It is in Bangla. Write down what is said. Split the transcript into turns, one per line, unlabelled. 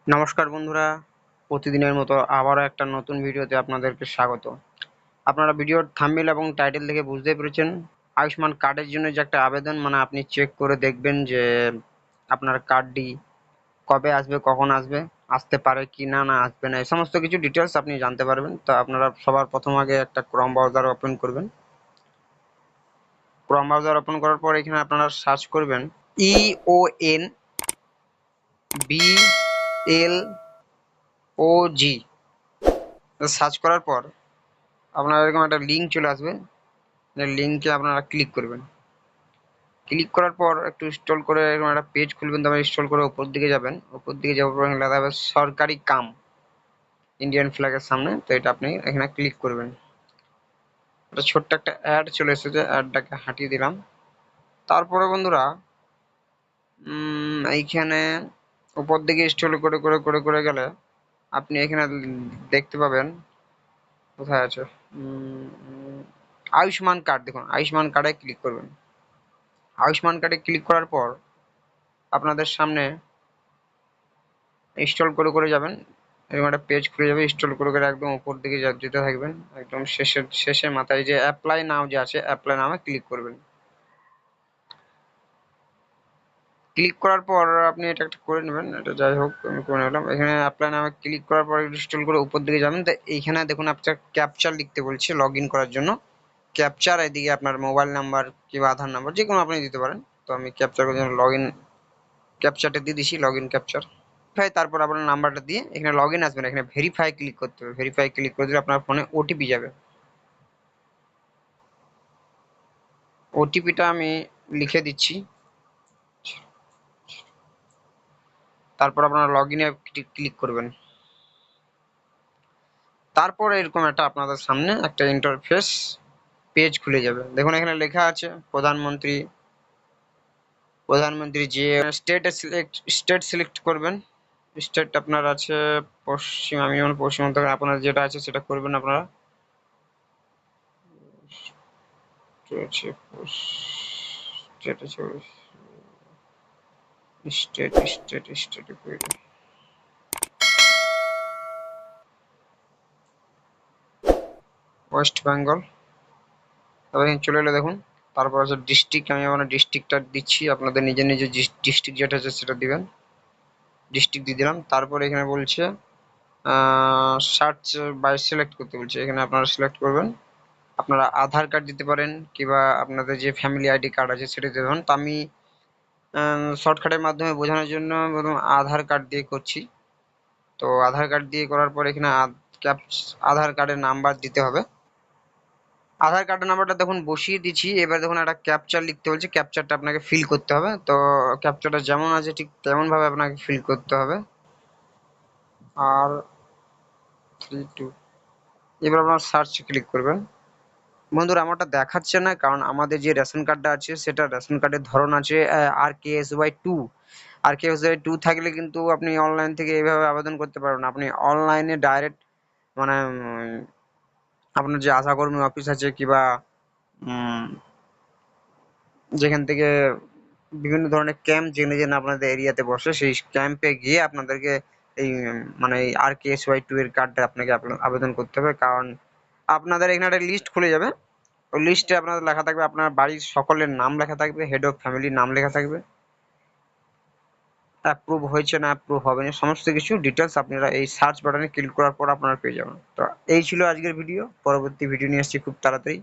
নমস্কার বন্ধুরা, প্রতিদিনের মতো আবারও একটা নতুন ভিডিওতে আপনাদেরকে স্বাগত। আপনারা ভিডিওর থাম্বনেল এবং টাইটেল দেখে বুঝতেই পেরেছেন, আয়ুষ্মান কার্ডের জন্য যে একটা আবেদন, মানে আপনি চেক করে দেখবেন যে আপনার কার্ডটি কবে আসবে, কখন আসবে, আসতে পারে কি না, না আসবে না, এই সমস্ত কিছু ডিটেলস আপনি জানতে পারবেন। তো আপনারা সবার প্রথম আগে একটা ক্রোম ব্রাউজার ওপেন করবেন। ক্রোম ব্রাউজার ওপেন করার পর এখানে আপনারা সার্চ করবেন EONBLOG। সার্চ করার পর আপনার এরকম একটা লিঙ্ক চলে আসবে, লিঙ্কে আপনারা ক্লিক করবেন। ক্লিক করার পর একটু স্ক্রল করে এরকম একটা পেজ খুলবেন, তারপর স্ক্রল করে উপর দিকে যাবেন। উপর দিকে যাওয়ার পর লেখা হবে সরকারি কাম, ইন্ডিয়ান ফ্ল্যাগের সামনে। তো এটা আপনি এখানে ক্লিক করবেন। একটা ছোট্ট একটা অ্যাড চলে এসেছে, অ্যাডটাকে হাঁটিয়ে দিলাম। তারপরে বন্ধুরা এইখানে উপর দিকে স্ক্রল করে করে করে করে গেলে আপনি এখানে দেখতে পাবেন, কোথায় আছে আয়ুষ্মান কার্ড। দেখুন, আয়ুষ্মান কার্ডে ক্লিক করবেন। আয়ুষ্মান কার্ডে ক্লিক করার পর আপনাদের সামনে স্ক্রল করে করে যাবেন, এরকম একটা পেজ খুলে যাবে। স্ক্রল করে করে একদম উপর দিকে যেতে থাকবেন, একদম শেষে মাথায় যে অ্যাপ্লাই নাও যে আছে, অ্যাপ্লাই নামে ক্লিক করবেন। ক্লিক করার পর আপনি এটা একটা করে নেবেন, এটা যাই হোক আমি করে নিলাম। এখানে অ্যাপ্লাই নামে ক্লিক করার পর স্ক্রল করে উপর দিকে যাবেন। তো এইখানে দেখুন আপনার ক্যাপচার লিখতে বলছে লগ ইন করার জন্য। ক্যাপচার এদিকে আপনার মোবাইল নাম্বার কিংবা আধার নাম্বার যে কোনো আপনি দিতে পারেন। তো আমি ক্যাপচার করার জন্য লগ ইন ক্যাপচারটা দিয়ে দিচ্ছি, লগ ইন ক্যাপচার। তারপর আপনার নাম্বারটা দিয়ে এখানে লগ ইন আসবেন, এখানে ভেরিফাই ক্লিক করতে হবে। ভেরিফাই ক্লিক করে দিলে আপনার ফোনে ওটিপি যাবে। ওটিপিটা আমি লিখে দিচ্ছি। তারপর আপনারা লগ ইনে ক্লিক করবেন। তারপর এরকম একটা আপনাদের সামনে একটা ইন্টারফেস পেজ খুলে যাবে। দেখুন এখানে লেখা আছে প্রধানমন্ত্রী যে স্টেট সিলেক্ট করবেন। স্টেট আপনার আছে আমি যেমন পশ্চিমবঙ্গ, আপনার যেটা আছে সেটা করবেন আপনারা। State West Bengal. তারপর এখানে চলে এলো দেখুন। তারপর আছে ডিস্ট্রিক্ট, আমি আমার ডিস্ট্রিক্টটা দিচ্ছি। আপনাদের নিজের নিজের ডিস্ট্রিক্ট যেটা আছে সেটা দিবেন। ডিস্ট্রিক্ট দিয়ে দিলাম। তারপর এখানে বলছে সার্চ বাই সিলেক্ট করতে বলছে, এখানে আপনারা সিলেক্ট করবেন। আপনারা আধার কার্ড দিতে পারেন কিংবা আপনাদের যে ফ্যামিলি আইডি কার্ড আছে সেটা দিতে পারেন। তো আমি শর্টকাটের মাধ্যমে বোঝানোর জন্য প্রথম আধার কার্ড দিয়ে করছি। তো আধার কার্ড দিয়ে করার পর এখানে আধার কার্ডের নাম্বার দিতে হবে। আধার কার্ডের নাম্বারটা দেখুন বসিয়ে দিচ্ছি। এবার দেখুন একটা ক্যাপচার লিখতে বলছে, ক্যাপচারটা আপনাকে ফিল করতে হবে। তো ক্যাপচারটা যেমন আছে ঠিক তেমন ভাবে আপনাকে ফিল করতে হবে। আর 32 এবার আপনার সার্চ ক্লিক করবেন। বন্ধুরা আমারটা দেখাচ্ছে না, কারণ আমাদের যে রেশন কার্ডটা আছে সেটা রেশন কার্ডের ধরন আছে RKSY 2। RKSY 2 থাকলে কিন্তু আপনি অনলাইন থেকে এইভাবে আবেদন করতে পারবেন। আপনি অনলাইনে ডাইরেক্ট, মানে আপনার যে আশাকর্মী অফিস আছে কিংবা যেখান থেকে বিভিন্ন ধরনের ক্যাম্প যেখানে আপনাদের এরিয়াতে বসে, সেই ক্যাম্পে গিয়ে আপনাদেরকে এই মানে এই RKSY 2 এর কার্ডটা আপনাকে আবেদন করতে হবে। কারণ আপনাদের এখানে একটা লিস্ট খুলে যাবে। ওই লিস্টে আপনাদের লেখা থাকবে, আপনার বাড়ির সকলের নাম লেখা থাকবে, হেড অফ ফ্যামিলির নাম লেখা থাকবে, অ্যাপ্রুভ হয়েছে না অ্যাপ্রুভ হবে না, সমস্ত কিছু ডিটেলস আপনারা এই সার্চ বাটনে ক্লিক করার পর আপনারা পেয়ে যাবেন। তো এই ছিল আজকের ভিডিও। পরবর্তী ভিডিও নিয়ে আসছি খুব তাড়াতাড়ি।